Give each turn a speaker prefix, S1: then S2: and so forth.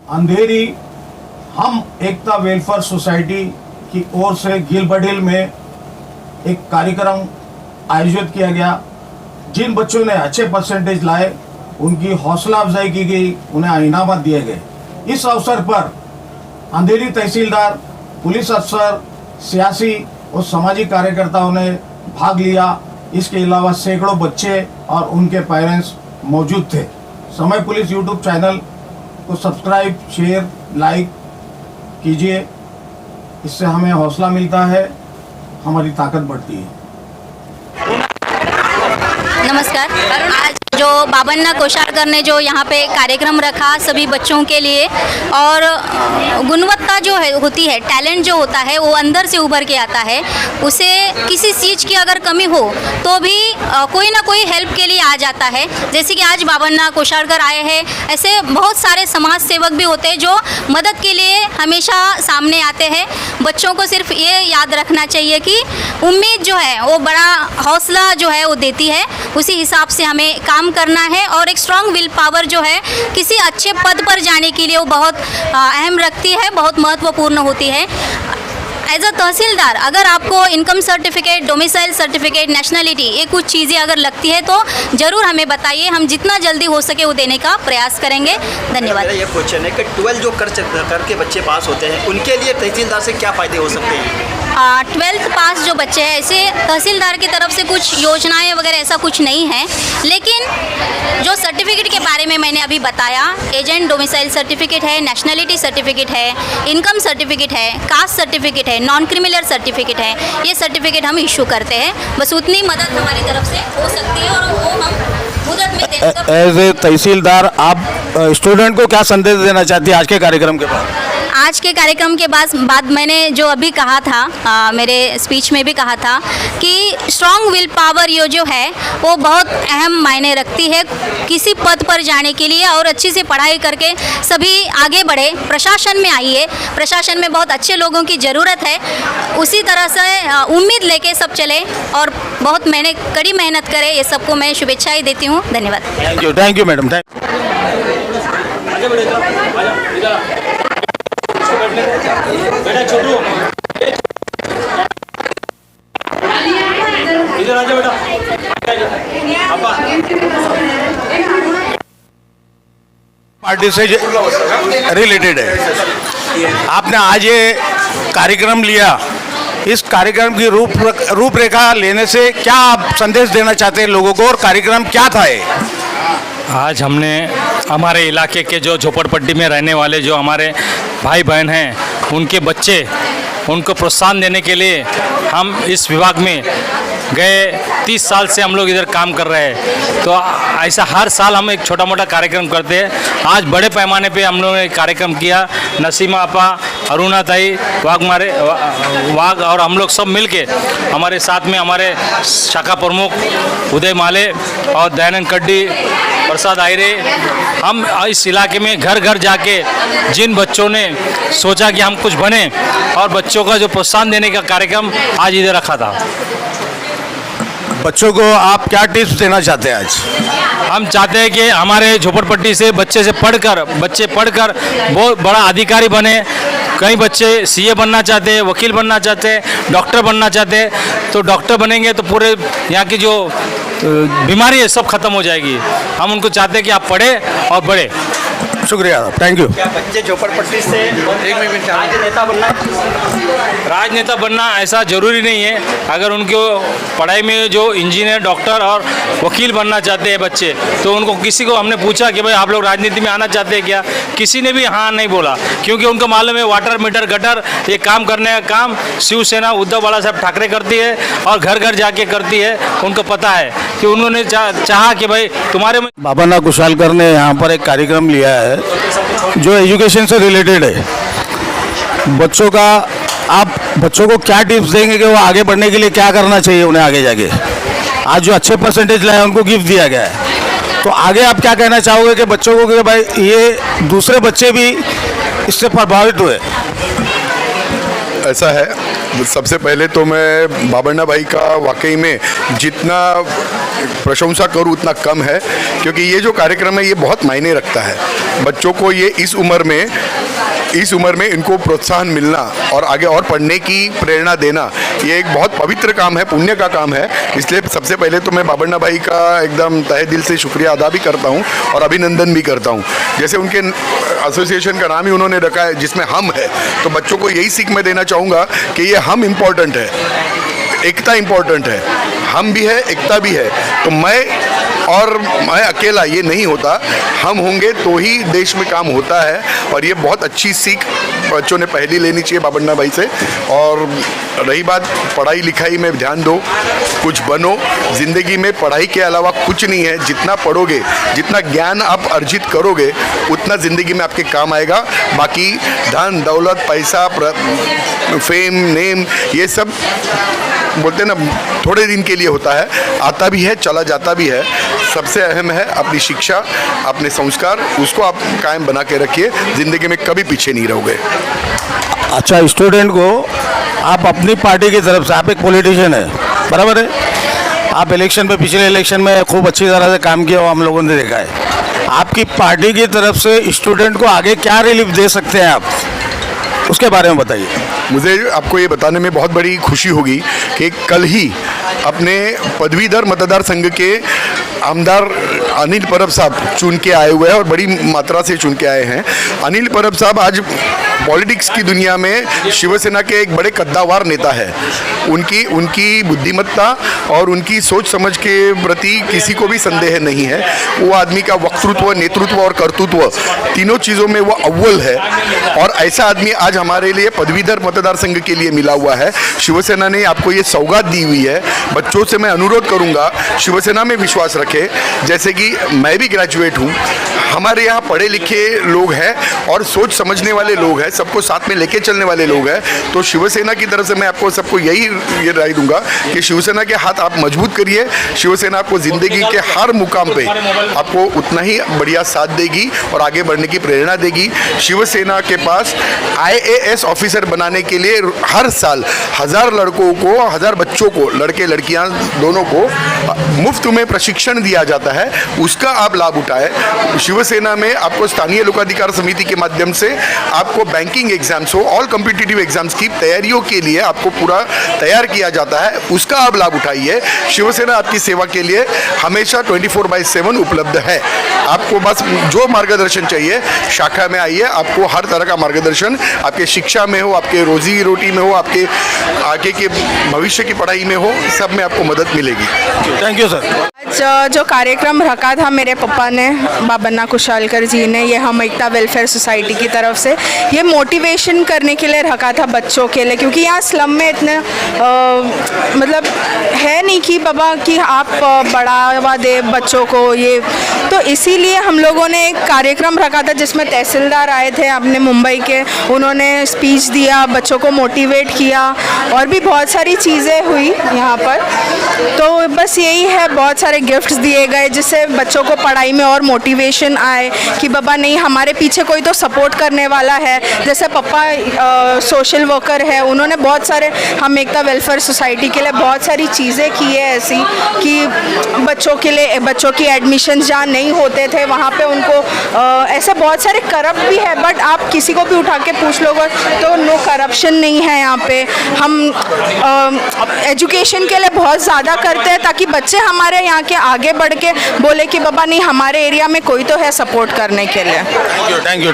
S1: अंधेरी हम एकता welfare society की ओर से गिलबडिल में एक कार्यक्रम आयोजित किया गया। जिन बच्चों ने अच्छे परसेंटेज लाए उनकी हौसला अफजाई की गई, उन्हें इनामत दिए गए। इस अवसर पर अंधेरी तहसीलदार, पुलिस अफसर, सियासी और सामाजिक कार्यकर्ताओं ने भाग लिया। इसके अलावा सैकड़ों बच्चे और उनके पेरेंट्स मौजूद थे। समय पुलिस यूट्यूब चैनल को सब्सक्राइब, शेयर, लाइक कीजिए। इससे हमें हौसला मिलता है, हमारी ताकत बढ़ती है।
S2: नमस्कार। आज जो बाबन्ना कोषारकर ने जो यहाँ पे कार्यक्रम रखा सभी बच्चों के लिए, और गुणवत्ता जो है होती है, टैलेंट जो होता है वो अंदर से उभर के आता है। उसे किसी चीज़ की अगर कमी हो तो भी कोई ना कोई हेल्प के लिए आ जाता है। जैसे कि आज बाबन्ना कोषारकर आए हैं, ऐसे बहुत सारे समाज सेवक भी होते हैं जो मदद के लिए हमेशा सामने आते हैं। बच्चों को सिर्फ ये याद रखना चाहिए कि उम्मीद जो है वो बड़ा हौसला जो है वो देती है। उसी हिसाब से हमें काम करना है, और एक स्ट्रॉन्ग विल पावर जो है किसी अच्छे पद पर जाने के लिए वो बहुत अहम रखती है, बहुत महत्वपूर्ण होती है। एज अ तहसीलदार अगर आपको income certificate, domicile certificate, nationality, ये कुछ चीज़ें अगर लगती है तो ज़रूर हमें बताइए। हम जितना जल्दी हो सके वो देने का प्रयास करेंगे। धन्यवाद।
S3: मेरा ये क्वेश्चन है कि 12 जो करके बच्चे पास होते हैं, उनके लिए तहसीलदार से क्या फ़ायदे हो सकते हैं?
S2: 12th पास जो बच्चे हैं, ऐसे तहसीलदार की तरफ से कुछ योजनाएं वगैरह ऐसा कुछ नहीं है, लेकिन जो सर्टिफिकेट के बारे में मैंने अभी बताया, एजेंट डोमिसाइल सर्टिफिकेट है, नेशनलिटी सर्टिफिकेट है, इनकम सर्टिफिकेट है, कास्ट सर्टिफिकेट है, नॉन क्रिमिनल सर्टिफिकेट है, ये सर्टिफिकेट हम इशू करते हैं। बस उतनी मदद हमारी तरफ से हो सकती है, और वो हम मुदत में देने का।
S1: एज ए तहसीलदार आप स्टूडेंट को क्या संदेश देना चाहती है आज के कार्यक्रम के बाद?
S2: आज के कार्यक्रम के बाद मैंने जो अभी कहा था, मेरे स्पीच में भी कहा था कि स्ट्रॉन्ग विल पावर ये जो है वो बहुत अहम मायने रखती है किसी पद पर जाने के लिए, और अच्छी से पढ़ाई करके सभी आगे बढ़े, प्रशासन में आइए। प्रशासन में बहुत अच्छे लोगों की ज़रूरत है। उसी तरह से उम्मीद लेके सब चले और बहुत कड़ी मेहनत करें। ये सबको मैं शुभेच्छाएँ देती हूँ। धन्यवाद।
S1: Thank you madam.
S4: बेटा छोटू इधर आ जा बेटा।
S1: पार्टी से रिलेटेड है। आपने आज ये कार्यक्रम लिया, इस कार्यक्रम की रूपरेखा लेने से क्या आप संदेश देना चाहते हैं लोगों को, और कार्यक्रम क्या था ये?
S4: आज हमने हमारे इलाके के जो झोपड़पट्टी में रहने वाले जो हमारे भाई बहन हैं, उनके बच्चे, उनको प्रोत्साहन देने के लिए हम इस विभाग में गए 30 साल से हम लोग इधर काम कर रहे हैं। तो ऐसा हर साल हम एक छोटा मोटा कार्यक्रम करते हैं। आज बड़े पैमाने पे हम लोगों ने कार्यक्रम किया। नसीमा आपा, अरुणा ताई, वाघ और हम लोग सब मिलके, हमारे साथ में हमारे शाखा प्रमुख उदय माले और दयानंद कड्डी, प्रसाद आयरे, हम इस इलाके में घर घर जाके जिन बच्चों ने सोचा कि हम कुछ बने, और बच्चों का जो प्रोत्साहन देने का कार्यक्रम आज इधर रखा था।
S1: बच्चों को आप क्या टिप्स देना चाहते हैं आज?
S4: हम चाहते हैं कि हमारे झोपड़पट्टी से बच्चे पढ़कर बहुत बड़ा अधिकारी बने। कई बच्चे सीए बनना चाहते हैं, वकील बनना चाहते हैं, डॉक्टर बनना चाहते हैं। तो डॉक्टर बनेंगे तो पूरे यहाँ की जो बीमारी है सब खत्म हो जाएगी। हम उनको चाहते हैं कि आप पढ़े और बढ़े।
S1: शुक्रिया, थैंक यू।
S3: क्या बच्चे झोपड़पट्टी से
S4: राजनेता बनना ऐसा ज़रूरी नहीं है। अगर उनको पढ़ाई में जो इंजीनियर, डॉक्टर और वकील बनना चाहते हैं बच्चे, तो उनको किसी को हमने पूछा कि भाई आप लोग राजनीति में आना चाहते हैं क्या? किसी ने भी हाँ नहीं बोला, क्योंकि उनको मालूम है वाटर मीटर गटर ये काम करने का काम शिवसेना उद्धव बाला साहब ठाकरे करती है और घर घर जाके करती है। उनको पता है कि उन्होंने चाहा कि भाई तुम्हारे में।
S1: बाबन्ना कोषारकर ने यहाँ पर एक कार्यक्रम लिया है जो एजुकेशन से रिलेटेड है। आप बच्चों को क्या टिप्स देंगे कि वो आगे बढ़ने के लिए क्या करना चाहिए उन्हें आगे जाके? आज जो अच्छे परसेंटेज लाए उनको गिफ्ट दिया गया है, तो आगे आप क्या कहना चाहोगे कि बच्चों को कि भाई ये दूसरे बच्चे भी इससे प्रभावित हुए?
S5: ऐसा है, सबसे पहले तो मैं बाबन्ना भाई का वाकई में जितना प्रशंसा करूं उतना कम है, क्योंकि ये जो कार्यक्रम है ये बहुत मायने रखता है। बच्चों को ये इस उम्र में इनको प्रोत्साहन मिलना और आगे और पढ़ने की प्रेरणा देना, ये एक बहुत पवित्र काम है, पुण्य का काम है। इसलिए सबसे पहले तो मैं बाबन्ना भाई का एकदम तहे दिल से शुक्रिया अदा भी करता हूँ और अभिनंदन भी करता हूँ। जैसे उनके एसोसिएशन का नाम ही उन्होंने रखा है जिसमें हम है, तो बच्चों को यही सीख मैं देना चाहूँगा कि ये हम इम्पोर्टेंट है, एकता इम्पोर्टेंट है, हम भी है, एकता भी है। तो मैं अकेला ये नहीं होता, हम होंगे तो ही देश में काम होता है। और ये बहुत अच्छी सीख बच्चों ने पहली लेनी चाहिए बाबन्ना भाई से। और रही बात पढ़ाई लिखाई में ध्यान दो, कुछ बनो। ज़िंदगी में पढ़ाई के अलावा कुछ नहीं है। जितना पढ़ोगे, जितना ज्ञान आप अर्जित करोगे, उतना ज़िंदगी में आपके काम आएगा। बाकी धन दौलत पैसा फेम नेम ये सब बोलते हैं ना, थोड़े दिन के लिए होता है, आता भी है चला जाता भी है। सबसे अहम है अपनी शिक्षा, अपने संस्कार, उसको आप कायम बना के रखिए, ज़िंदगी में कभी पीछे नहीं रहोगे।
S1: अच्छा, स्टूडेंट को आप अपनी पार्टी की तरफ से, आप एक पॉलिटिशियन है, बराबर है, आप इलेक्शन में, पिछले इलेक्शन में खूब अच्छी तरह से काम किया, वो हम लोगों ने देखा है। आपकी पार्टी की तरफ से स्टूडेंट को आगे क्या रिलीफ दे सकते हैं आप, उसके बारे में बताइए।
S5: मुझे आपको ये बताने में बहुत बड़ी खुशी होगी कि कल ही अपने पदवीधर मतदार संघ के आमदार अनिल परब साहब चुन के आए हुए हैं और बड़ी मात्रा से चुन के आए हैं। अनिल परब साहब आज पॉलिटिक्स की दुनिया में शिवसेना के एक बड़े कद्दावर नेता है। उनकी बुद्धिमत्ता और उनकी सोच समझ के प्रति किसी को भी संदेह नहीं है। वो आदमी का वक्तृत्व, नेतृत्व और कर्तृत्व तीनों चीज़ों में वो अव्वल है। और ऐसा आदमी आज हमारे लिए पदवीधर मतदार संघ के लिए मिला हुआ है। शिवसेना ने आपको ये सौगात दी हुई है। बच्चों से मैं अनुरोध करूँगा, शिवसेना में विश्वास रखें। जैसे कि मैं भी ग्रेजुएट हूँ, हमारे यहाँ पढ़े लिखे लोग हैं और सोच समझने वाले लोग हैं, सबको साथ में लेके चलने वाले लोग हैं। तो शिवसेना की तरफ से मैं आपको सबको ये राय दूंगा कि शिवसेना के हाथ आप मजबूत करिए। शिवसेना आपको ज़िंदगी के हर मुकाम पे आपको उतना ही बढ़िया साथ देगी और आगे बढ़ने की प्रेरणा देगी। शिवसेना के पास IAS ऑफिसर बनाने के लिए हर साल 1000 लड़कों को, 1000 बच्चों को, लड़के लड़कियां दोनों को मुफ्त में प्रशिक्षण दिया जाता है। उसका आप लाभ उठाएं। शिवसेना में आपको स्थानीय लोकाधिकार समिति के माध्यम से आपको बैंकिंग एग्जाम्स हो, ऑल कॉम्पिटिटिव एग्जाम्स की तैयारियों के लिए आपको पूरा तैयार किया जाता है। उसका आप लाभ उठाइए। शिवसेना आपकी सेवा के लिए हमेशा 24/7 उपलब्ध है। आपको बस जो मार्गदर्शन चाहिए शाखा में आइए, आपको हर तरह का मार्गदर्शन आपके शिक्षा में हो, आपके रोजी रोटी में हो, आपके आगे के भविष्य की पढ़ाई में हो, सब में आपको मदद मिलेगी।
S1: Thank you sir.
S6: आज जो कार्यक्रम रखा था मेरे पापा ने, बाबन्ना कुशालकर जी ने, ये हम एकता वेलफेयर सोसाइटी की तरफ से ये मोटिवेशन करने के लिए रखा था बच्चों के लिए, क्योंकि यहाँ स्लम में इतने मतलब है नहीं कि बाबा कि आप बढ़ावा दे बच्चों को, ये तो इसीलिए हम लोगों ने एक कार्यक्रम रखा था जिसमें तहसीलदार आए थे अपने मुंबई के, उन्होंने स्पीच दिया, बच्चों को मोटिवेट किया और भी बहुत सारी चीज़ें हुई यहाँ पर। तो बस यही है, बहुत सारे गिफ्ट्स दिए गए जिससे बच्चों को पढ़ाई में और मोटिवेशन आए कि बाबा नहीं, हमारे पीछे कोई तो सपोर्ट करने वाला है। जैसे पापा सोशल वर्कर है, उन्होंने बहुत सारे, हम एकता वेलफेयर सोसाइटी के लिए बहुत सारी चीज़ें की है ऐसी कि बच्चों के लिए, बच्चों की एडमिशन जहाँ नहीं होते थे वहाँ पे उनको ऐसे बहुत सारे करप्ट भी है, बट आप किसी को भी उठा के पूछ लोगे तो नो करप्शन नहीं है यहाँ पे। हम एजुकेशन के लिए बहुत ज़्यादा करते हैं ताकि बच्चे हमारे यहाँ के आगे बढ़ के बोले कि बाबा नहीं, हमारे एरिया में कोई तो है सपोर्ट करने के लिए।
S1: Thank you.